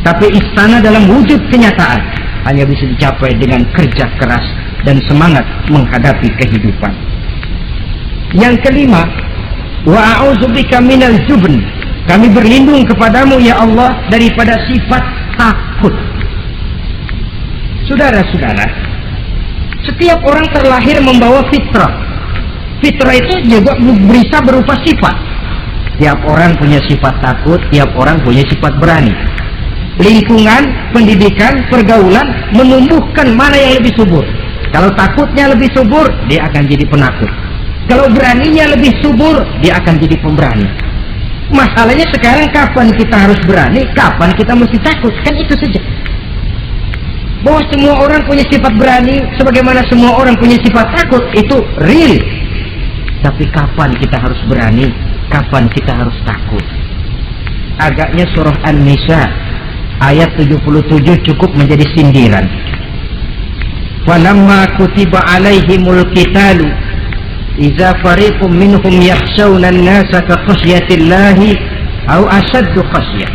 Tapi istana dalam wujud kenyataan hanya bisa dicapai dengan kerja keras dan semangat menghadapi kehidupan. Yang kelima, wa a'udzubika minal jubn. Kami berlindung kepadamu ya Allah daripada sifat takut. Saudara-saudara, setiap orang terlahir membawa fitrah. Fitrah itu juga bisa berupa sifat. Tiap orang punya sifat takut, tiap orang punya sifat berani. Lingkungan, pendidikan, pergaulan menumbuhkan mana yang lebih subur. Kalau takutnya lebih subur, dia akan jadi penakut. Kalau beraninya lebih subur, dia akan jadi pemberani. Masalahnya sekarang kapan kita harus berani, kapan kita mesti takut, kan itu saja. Bahwa semua orang punya sifat berani, sebagaimana semua orang punya sifat takut, itu real. Tapi kapan kita harus berani, kapan kita harus takut? Agaknya surah An-Nisa ayat 77 cukup menjadi sindiran. Walamma kutiba alaihimul qitalu idza fariqum minhum yakhshawna an-nasa ka khasyatillahi aw ashaddu khasyah.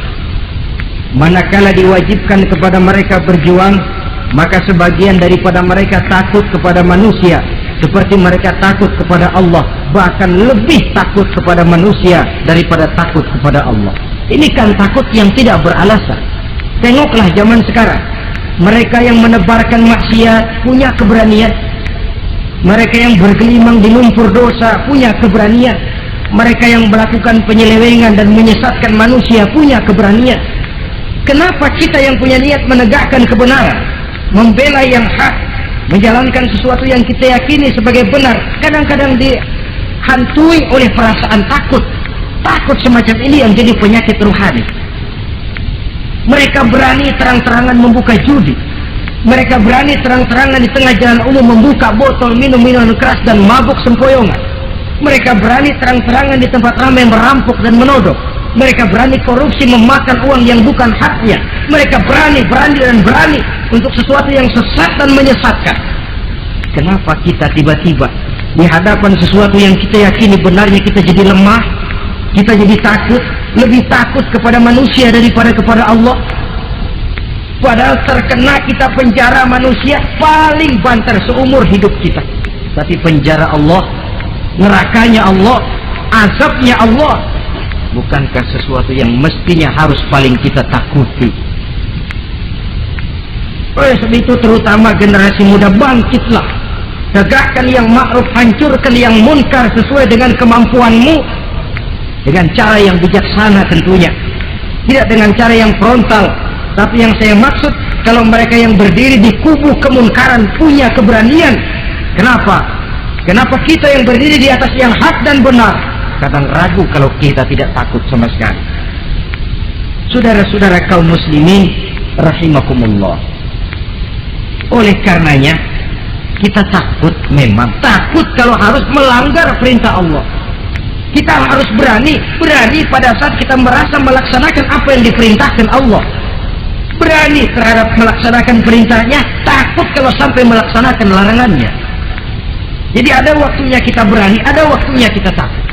Manakala diwajibkan kepada mereka berjuang, maka sebagian daripada mereka takut kepada manusia seperti mereka takut kepada Allah, bahkan lebih takut kepada manusia daripada takut kepada Allah. Ini kan takut yang tidak beralasan. Tengoklah zaman sekarang, mereka yang menebarkan maksiat punya keberanian, mereka yang bergelimang di lumpur dosa punya keberanian, mereka yang melakukan penyelewengan dan menyesatkan manusia punya keberanian. Kenapa kita yang punya niat menegakkan kebenaran, membela yang hak, menjalankan sesuatu yang kita yakini sebagai benar, kadang-kadang dihantui oleh perasaan takut? Takut semacam ini yang jadi penyakit rohani. Mereka berani terang-terangan membuka judi, mereka berani terang-terangan di tengah jalan umum membuka botol minum-minuman keras dan mabuk sempoyongan. Mereka berani terang-terangan di tempat ramai merampok dan menodong. Mereka berani korupsi, memakan uang yang bukan haknya. Mereka berani untuk sesuatu yang sesat dan menyesatkan. Kenapa kita tiba-tiba di hadapan sesuatu yang kita yakini benarnya kita jadi lemah, kita jadi takut, lebih takut kepada manusia daripada kepada Allah? Padahal terkena kita penjara manusia paling banter seumur hidup kita. Tapi penjara Allah, nerakanya Allah, azabnya Allah, bukankah sesuatu yang mestinya harus paling kita takuti? Oleh sebab itu terutama generasi muda, bangkitlah, tegakkan yang ma'ruf, hancurkan yang munkar sesuai dengan kemampuanmu, dengan cara yang bijaksana tentunya, tidak dengan cara yang frontal. Tapi yang saya maksud, kalau mereka yang berdiri di kubu kemunkaran punya keberanian, kenapa kita yang berdiri di atas yang hak dan benar kadang ragu kalau kita tidak takut sama sekali? Saudara-saudara kaum muslimin rahimakumullah, oleh karenanya kita takut, memang takut kalau harus melanggar perintah Allah. Kita harus berani pada saat kita merasa melaksanakan apa yang diperintahkan Allah, berani terhadap melaksanakan perintahnya, takut kalau sampai melaksanakan larangannya. Jadi ada waktunya kita berani, ada waktunya kita takut.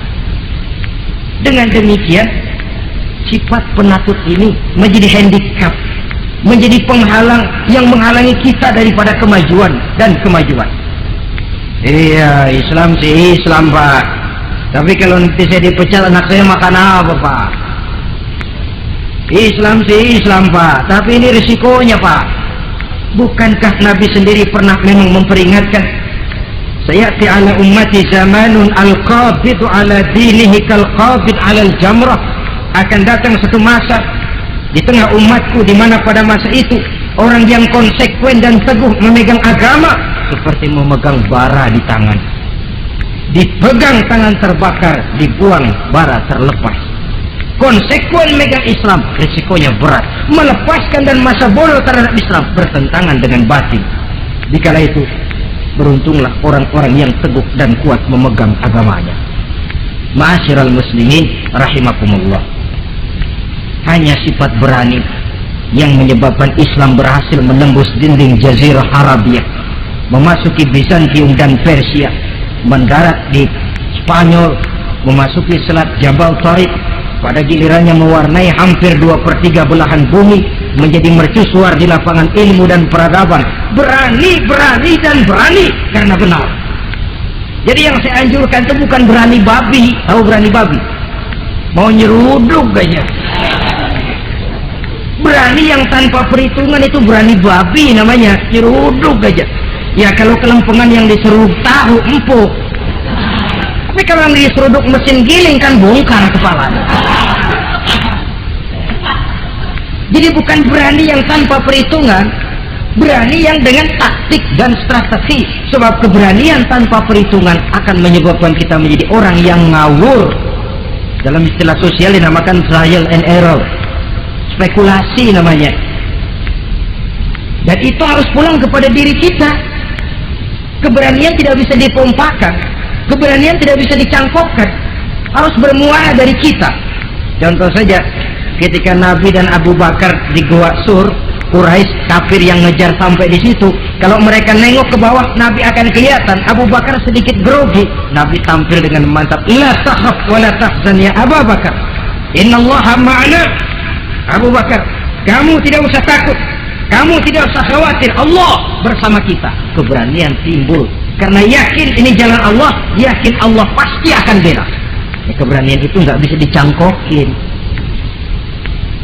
Dengan demikian sifat penakut ini menjadi handicap, menjadi penghalang yang menghalangi kita daripada kemajuan dan kemajuan. Iya, Islam sih Islam Pak, tapi kalau nanti saya dipecat anak saya makan apa Pak? Islam sih Islam Pak, tapi ini risikonya Pak. Bukankah Nabi sendiri pernah memang memperingatkan, sayati ala ummati zamanun al-qabidu ala dinihi kal-qabid ala al-jamrah, akan datang satu masa di tengah umatku di mana pada masa itu orang yang konsekuen dan teguh memegang agama seperti memegang bara di tangan. Dipegang tangan terbakar, dibuang bara terlepas. Konsekuen megang Islam, risikonya berat. Melepaskan dan masa bodoh terhadap Islam bertentangan dengan batin. Dikala itu beruntunglah orang-orang yang teguh dan kuat memegang agamanya. Ma'asyiral muslimin rahimakumullah, hanya sifat berani yang menyebabkan Islam berhasil menembus dinding Jazirah Arabia, memasuki Bizantium dan Persia, mendarat di Spanyol, memasuki Selat Jabal Tariq, pada gilirannya mewarnai hampir 2/3 belahan bumi, menjadi mercusuar di lapangan ilmu dan peradaban. Berani karena benar. Jadi yang saya anjurkan itu bukan berani babi. Tahu berani babi? Mau nyeruduk aja. Berani yang tanpa perhitungan itu berani babi namanya, nyeruduk aja. Ya kalau kelempengan yang diseruduk tahu empuk. Tapi kalau yang diseruduk mesin giling kan bongkar kepala. Jadi bukan berani yang tanpa perhitungan, berani yang dengan taktik dan strategi. Sebab keberanian tanpa perhitungan akan menyebabkan kita menjadi orang yang ngawur. Dalam istilah sosial dinamakan trial and error, spekulasi namanya. Dan itu harus pulang kepada diri kita. Keberanian tidak bisa dipompakan, keberanian tidak bisa dicangkokkan, harus bermuara dari kita. Contoh saja, ketika Nabi dan Abu Bakar di Gua Sur, Quraisy kafir yang ngejar sampai di situ, kalau mereka nengok ke bawah Nabi akan kelihatan. Abu Bakar sedikit grogi, Nabi tampil dengan mantap, la takhaf wa la tahzan ya Abu Bakar, innallaha ma'ana. Abu Bakar, kamu tidak usah takut, kamu tidak usah khawatir, Allah bersama kita. Keberanian timbul karena yakin ini jalan Allah, yakin Allah pasti akan bela. Ya, keberanian itu nggak bisa dicangkokin,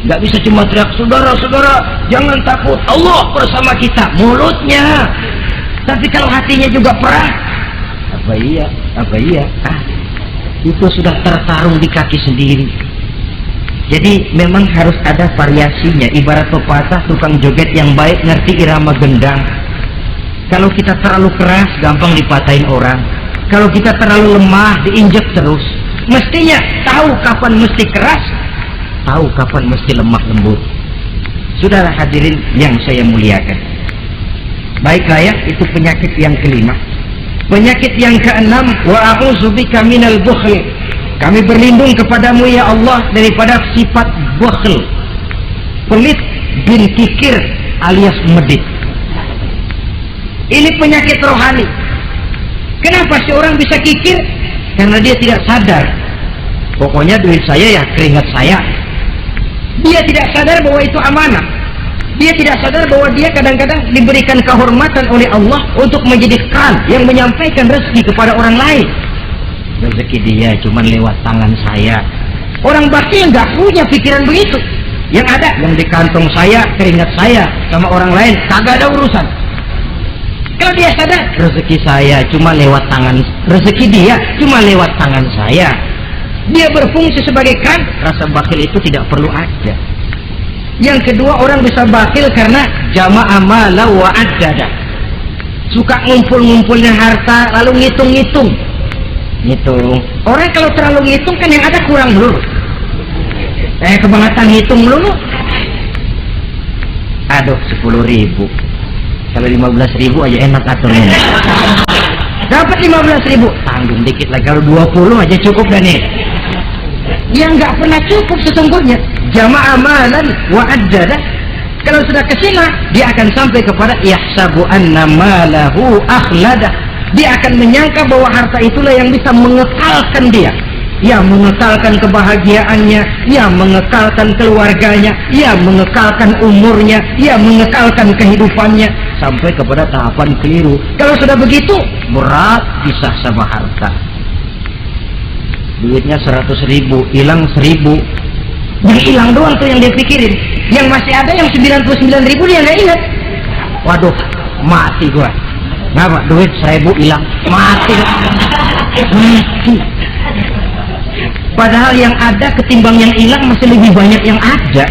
nggak bisa cuma teriak, saudara-saudara jangan takut, Allah bersama kita, mulutnya. Tapi kalau hatinya juga perang, apa iya, itu sudah tertarung di kaki sendiri. Jadi memang harus ada variasinya. Ibarat pepatah, tukang joget yang baik ngerti irama gendang. Kalau kita terlalu keras gampang dipatahin orang, kalau kita terlalu lemah diinjek terus. Mestinya tahu kapan mesti keras, tahu kapan mesti lemah lembut. Saudara hadirin yang saya muliakan, baiklah ya, itu penyakit yang kelima. Penyakit yang keenam, wa a'udzubika minal bukhl. Kami berlindung kepadamu ya Allah daripada sifat bukhl, pelit bin kikir alias medit. Ini penyakit rohani. Kenapa sih orang bisa kikir? Karena dia tidak sadar. Pokoknya duit saya ya keringat saya. Dia tidak sadar bahwa itu amanah. Dia tidak sadar bahwa dia kadang-kadang diberikan kehormatan oleh Allah untuk menjadi kran yang menyampaikan rezeki kepada orang lain. Rezeki dia cuma lewat tangan saya. Orang bakti yang nggak punya pikiran begitu. Yang ada yang di kantong saya, keringat saya, sama orang lain kagak ada urusan. Kalau dia sadar rezeki saya cuma lewat tangan, rezeki dia cuma lewat tangan saya, dia berfungsi sebagai kran, rasa bakhil itu tidak perlu ada. Yang kedua, orang bisa bakhil karena jama'a mala wa addada. Suka ngumpul-ngumpulnya harta lalu ngitung-ngitung. Ngitung. Orang kalau terlalu ngitung kan yang ada kurang dulu. Kebangetan ngitung dulu. Aduh, 10.000. Kalau 15.000 aja enak aturnya. Dapat 15.000, tanggung dikit lagi. Kalau 20 aja cukup dah nih. Yang nggak pernah cukup sesungguhnya jama'a malan wa addada. Kalau sudah kesina, dia akan sampai kepada yahsabu anna malahu akhlada. Dia akan menyangka bahwa harta itulah yang bisa mengekalkan dia, ya mengekalkan kebahagiaannya, ya mengekalkan keluarganya, ya mengekalkan umurnya, ya mengekalkan kehidupannya, sampai kepada tahapan keliru. Kalau sudah begitu, berat pisah sama harta. Duitnya 100.000, hilang 1.000. Yang hilang doang tuh yang dia pikirin. Yang masih ada yang 99.000 dia nggak ingat. Waduh, mati gua. Ngapa? Duit 1.000 hilang, mati. Mati. Padahal yang ada ketimbang yang hilang masih lebih banyak yang ada.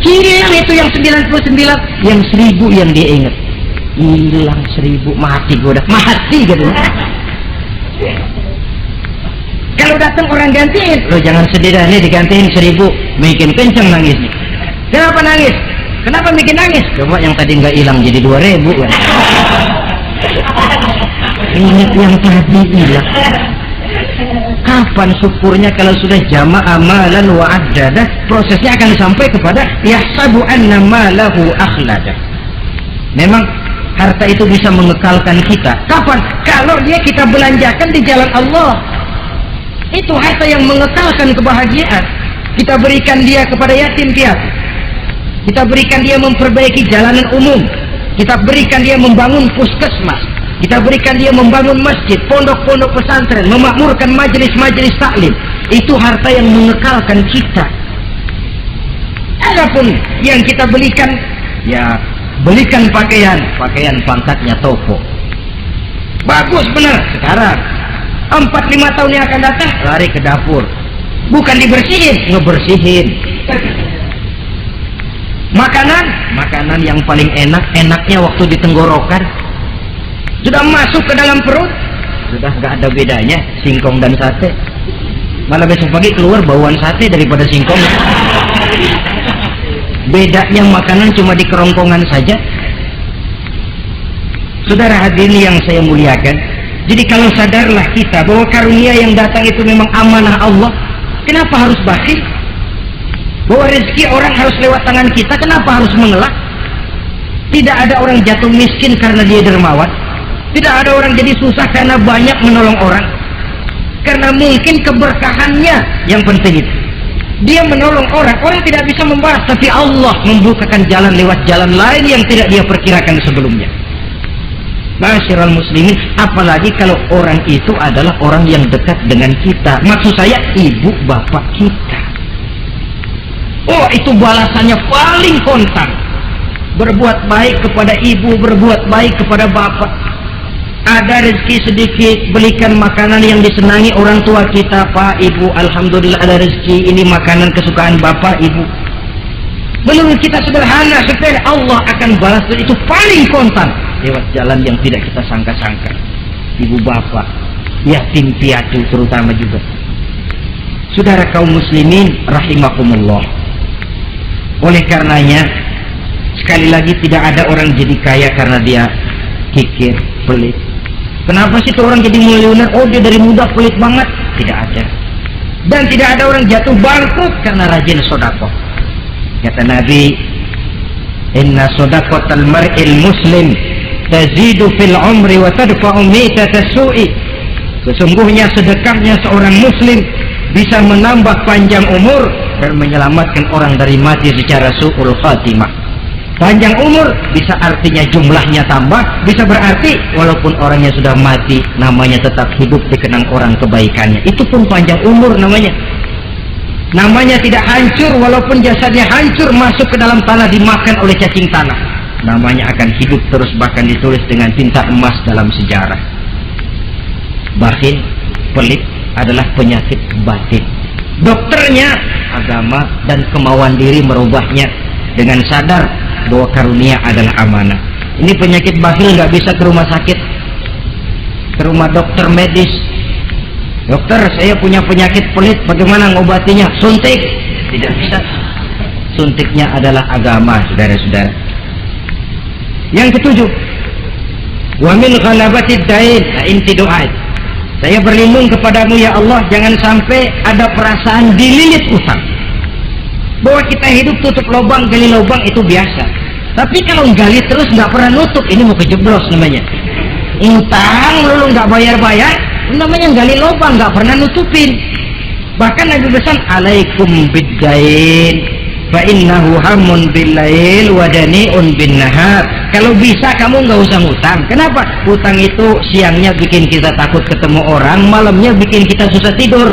Hilang itu yang 99, yang 1.000 yang dia ingat. Hilang 1.000, mati gua udah. Mati gitu. Kalau datang orang gantiin, lo jangan sedih dah, ini digantiin 1.000, bikin kenceng nangis nih. Kenapa nangis? Kenapa bikin nangis? Coba yang tadi nggak hilang jadi 2.000 kan? Ingat yang tadi hilang. Kapan syukurnya kalau sudah jama'a malan wa addada? Prosesnya akan sampai kepada yahsabu anna malahu akhlada. Memang harta itu bisa mengekalkan kita. Kapan? Kalau dia kita belanjakan di jalan Allah. Itu harta yang mengekalkan kebahagiaan. Kita berikan dia kepada yatim piatu. Kita berikan dia memperbaiki jalanan umum. Kita berikan dia membangun puskesmas. Kita berikan dia membangun masjid, pondok-pondok pesantren, memakmurkan majelis-majelis taklim. Itu harta yang mengekalkan kita. Adapun yang kita belikan, ya belikan pakaian pangkatnya toko. Bagus benar sekarang. 4-5 tahun yang akan datang lari ke dapur, bukan dibersihin, ngebersihin. Makanan yang paling enaknya waktu di tenggorokan, sudah masuk ke dalam perut, sudah nggak ada bedanya singkong dan sate. Malah besok pagi keluar bauan sate daripada singkong. Bedanya makanan cuma di kerongkongan saja. Saudara hadirin yang saya muliakan, jadi kalau sadarlah kita bahwa karunia yang datang itu memang amanah Allah, kenapa harus bakhil? Bahwa rezeki orang harus lewat tangan kita, kenapa harus mengelak? Tidak ada orang jatuh miskin karena dia dermawan. Tidak ada orang jadi susah karena banyak menolong orang. Karena mungkin keberkahannya yang penting itu. Dia menolong orang tidak bisa membalas, tapi Allah membukakan jalan lewat jalan lain yang tidak dia perkirakan sebelumnya. Ma'asyiral muslimin, apalagi kalau orang itu adalah orang yang dekat dengan kita. Maksud saya ibu bapak kita. Oh, itu balasannya paling kontan. Berbuat baik kepada ibu, berbuat baik kepada bapak. Ada rezeki sedikit, belikan makanan yang disenangi orang tua kita. Pak, ibu, alhamdulillah ada rezeki, ini makanan kesukaan bapak, ibu. Menurut kita sederhana, sepele, Allah akan balas itu paling kontan lewat jalan yang tidak kita sangka-sangka. Ibu bapak, yatim piatu terutama juga. Saudara kaum muslimin rahimakumullah. Oleh karenanya, sekali lagi tidak ada orang jadi kaya karena dia kikir, pelit. Kenapa sih tuh orang jadi miliuner? Oh, dia dari muda pelit banget. Tidak ada. Dan tidak ada orang jatuh bangkrut karena rajin sedekah. Kata Nabi, Inna shadaqatal mar'il muslim tazidu fil umri wa tadfa'u mitata su'i. Sesungguhnya sedekahnya seorang muslim bisa menambah panjang umur dan menyelamatkan orang dari mati secara su'ul khatimah. Panjang umur bisa artinya jumlahnya tambah, bisa berarti walaupun orangnya sudah mati, namanya tetap hidup dikenang orang kebaikannya. Itu pun panjang umur namanya. Namanya tidak hancur walaupun jasadnya hancur masuk ke dalam tanah dimakan oleh cacing tanah. Namanya akan hidup terus, bahkan ditulis dengan tinta emas dalam sejarah. Bakhil, pelit adalah penyakit batin. Dokternya agama dan kemauan diri merubahnya dengan sadar bahwa karunia adalah amanah. Ini penyakit bakhil nggak bisa ke rumah sakit, ke rumah dokter medis. Dokter, saya punya penyakit pelit, bagaimana ngobatinya? Suntik. Tidak bisa. Suntiknya adalah agama, saudara-saudara. Yang ketujuh, wa min ghalabatid dain, inti doa. Saya berlindung kepadamu ya Allah, jangan sampai ada perasaan dililit utang. Bahwa kita hidup tutup lubang, gali lubang itu biasa. Tapi kalau gali terus nggak pernah nutup, ini mau kejeblos namanya. Utang lalu nggak bayar-bayar, namanya gali lubang, nggak pernah nutupin. Bahkan Nabi pesan, alaikum biddain fa innahu hamun billail wa dani'un bin nahar. Kalau bisa kamu nggak usah ngutang. Kenapa? Utang itu siangnya bikin kita takut ketemu orang, malamnya bikin kita susah tidur.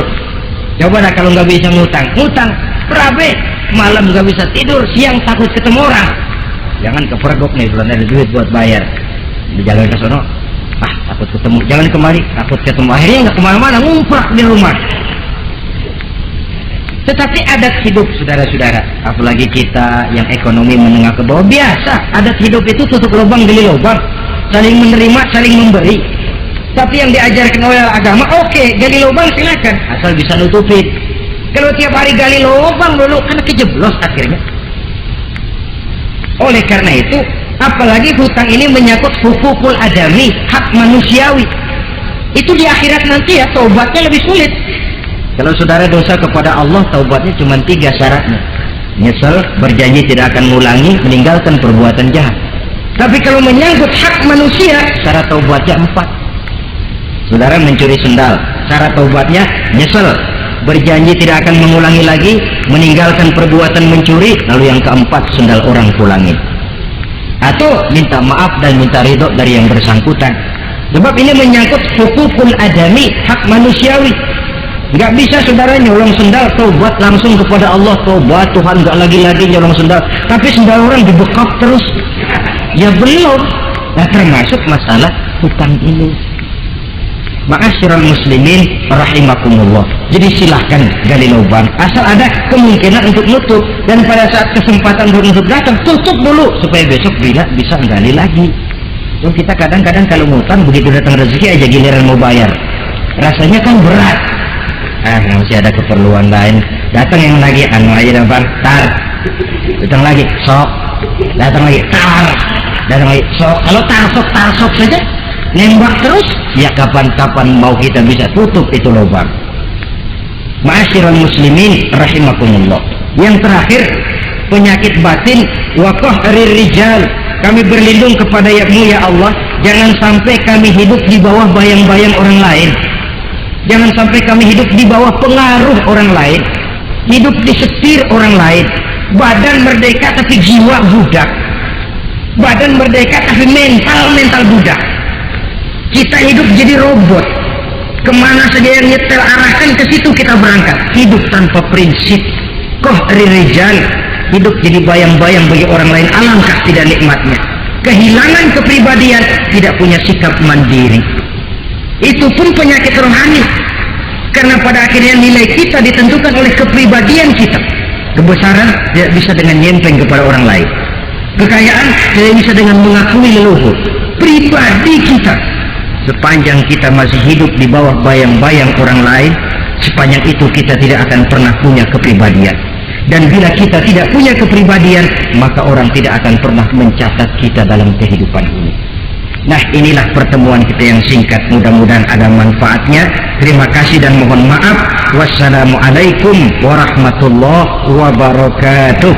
Coba dah kalau nggak bisa ngutang, berabe, malam nggak bisa tidur, siang takut ketemu orang. Jangan kepergok nih, belum ada duit buat bayar. Di jalan ke sono, takut ketemu. Jangan kemari, takut ketemu. Akhirnya nggak kemana-mana, ngumprak di rumah. Tetapi adat hidup, saudara-saudara, apalagi kita yang ekonomi menengah ke bawah, biasa. Adat hidup itu tutup lubang gali lubang, saling menerima, saling memberi. Tapi yang diajarkan oleh agama, oke, gali lubang silakan, asal bisa nutupin. Kalau tiap hari gali lubang dulu, kan kejeblos akhirnya. Oleh karena itu, apalagi hutang ini menyangkut hukukul adami, hak manusiawi. Itu di akhirat nanti ya, taubatnya lebih sulit. Kalau saudara dosa kepada Allah, taubatnya cuma 3 syaratnya. Nyesal, berjanji tidak akan mengulangi, meninggalkan perbuatan jahat. Tapi kalau menyangkut hak manusia, syarat taubatnya 4. Saudara mencuri sendal, syarat taubatnya nyesal, berjanji tidak akan mengulangi lagi, meninggalkan perbuatan mencuri, lalu yang keempat, sendal orang pulangin. Atau minta maaf dan minta ridho dari yang bersangkutan. Sebab ini menyangkut hukukul adami, hak manusiawi. Nggak bisa saudara nyolong sendal, taubat langsung kepada Allah, taubat Tuhan, nggak lagi-lagi nyolong sendal. Tapi sendal orang dibekap terus, ya belum. Nah, termasuk masalah hutang ini. Ma'asyiral muslimin rahimakumullah. Jadi silahkan gali lubang, asal ada kemungkinan untuk nutup. Dan pada saat kesempatan untuk datang, tutup dulu supaya besok bisa gali lagi. Jadi kita kadang-kadang kalau ngutang, begitu datang rezeki aja giliran mau bayar, rasanya kan berat. Masih ada keperluan lain. Datang yang lagi aja dapat tar, datang lagi sok, datang lagi tar, datang lagi sok. Kalau tar sok saja nembak terus, ya kapan-kapan mau kita bisa tutup itu lubang. Ma'asyiral muslimin rahimakumullah. Yang terakhir, penyakit batin, waqah rijal. Kami berlindung kepada-Mu ya Allah, jangan sampai kami hidup di bawah bayang-bayang orang lain. Jangan sampai kami hidup di bawah pengaruh orang lain, hidup disetir orang lain. Badan merdeka tapi jiwa budak, badan merdeka tapi mental budak. Kita hidup jadi robot, kemana saja yang nyetel arahkan ke situ kita berangkat. Hidup tanpa prinsip, rijal, hidup jadi bayang-bayang bagi orang lain. Alangkah tidak nikmatnya. Kehilangan kepribadian, tidak punya sikap mandiri. Itu pun penyakit rohani, karena pada akhirnya nilai kita ditentukan oleh kepribadian kita. Kebesaran tidak bisa dengan nyempeng kepada orang lain, kekayaan tidak bisa dengan mengakui leluhur. Pribadi kita, sepanjang kita masih hidup di bawah bayang-bayang orang lain, sepanjang itu kita tidak akan pernah punya kepribadian. Dan bila kita tidak punya kepribadian, maka orang tidak akan pernah mencatat kita dalam kehidupan ini. Nah, inilah pertemuan kita yang singkat, mudah-mudahan ada manfaatnya. Terima kasih dan mohon maaf. Wassalamualaikum warahmatullahi wabarakatuh.